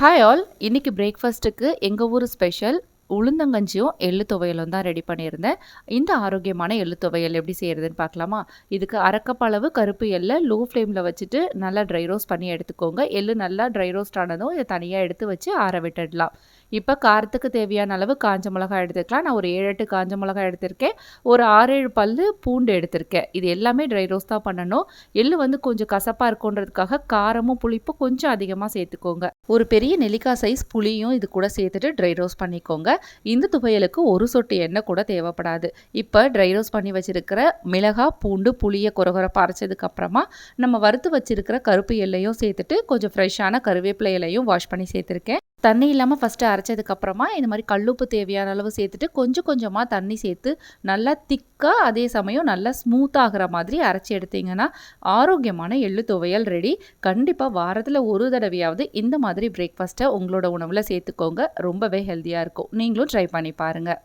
Hi all. இன்னைக்கு பிரேக்ஃபாஸ்ட்டுக்கு எங்க ஊர் ஸ்பெஷல் உளுந்தங்கஞ்சியும், எள்ளு துவையலும் தான் ரெடி பண்ணியிருந்தேன். இந்த ஆரோக்கியமான எள்ளு துவையல் எப்படி செய்றதுன்னு பார்க்கலாமா? இதுக்கு 1/2 கப் அளவு கருப்பு எள்ள லோ ஃப்ளேம்ல வச்சுட்டு நல்லா ட்ரை ரோஸ்ட் பண்ணி எடுத்துக்கோங்க. எள்ளு நல்லா ட்ரை ரோஸ்ட் ஆனதும் இத தனியா எடுத்து வச்சு ஆற விட்டுடலாம். இப்ப காரத்துக்கு தேவையான அளவு காஞ்ச மிளகாய் எடுத்துக்கலாம். நான் ஒரு 7, 8 காஞ்ச மிளகாய் எடுத்திருக்கேன். ஒரு 6, 7 பல்லு பூண்டு எடுத்திருக்கேன். இது எல்லாமே ட்ரை ரோஸ்ட் தான் பண்ணணும். எள்ளு வந்து கொஞ்சம் கசப்பா இருக்குன்றதுக்காக காரமும், புளிப்பும் கொஞ்சம் அதிகமா சேர்த்துக்கோங்க. ஒரு பெரிய நெல்லிக்காய் சைஸ் புளியும் இது கூட சேர்த்துட்டு ட்ரை ரோஸ்ட் பண்ணிக்கோங்க. இந்த துவையலுக்கு ஒரு சொட்டு எண்ணெய் கூட தேவைப்படாது. இப்போ ட்ரை ரோஸ்ட் பண்ணி வச்சிருக்கிற மிளகாய், பூண்டு, புளியை கொரகொரப்பா அரைச்சதுக்கு அப்புறமா நம்ம வறுத்து வச்சிருக்கிற கருப்பு எல்லையும் சேர்த்துட்டு கொஞ்சம் ஃப்ரெஷ்ஷான கருவேப்பிலை இலையும் வாஷ் பண்ணி சேர்த்துருக்கேன். தண்ணி இல்லாமல் ஃபஸ்ட்டு அரைச்சதுக்கு அப்புறமா இந்த மாதிரி கல்லுப்பு தேவையான அளவு சேர்த்துட்டு கொஞ்சம் கொஞ்சமாக தண்ணி சேர்த்து நல்லா திக்காக அதே சமயம் நல்லா ஸ்மூத் ஆகிற மாதிரி அரைச்சி எடுத்தீங்கன்னா ஆரோக்கியமான எள்ளு துவையல் ரெடி. கண்டிப்பாக வாரத்தில் ஒரு தடவையாவது இந்த மாதிரி பிரேக்ஃபாஸ்ட்டை உங்களோட உணவில் சேர்த்துக்கோங்க. ரொம்பவே ஹெல்த்தியாக இருக்கும். நீங்களும் ட்ரை பண்ணி பாருங்கள்.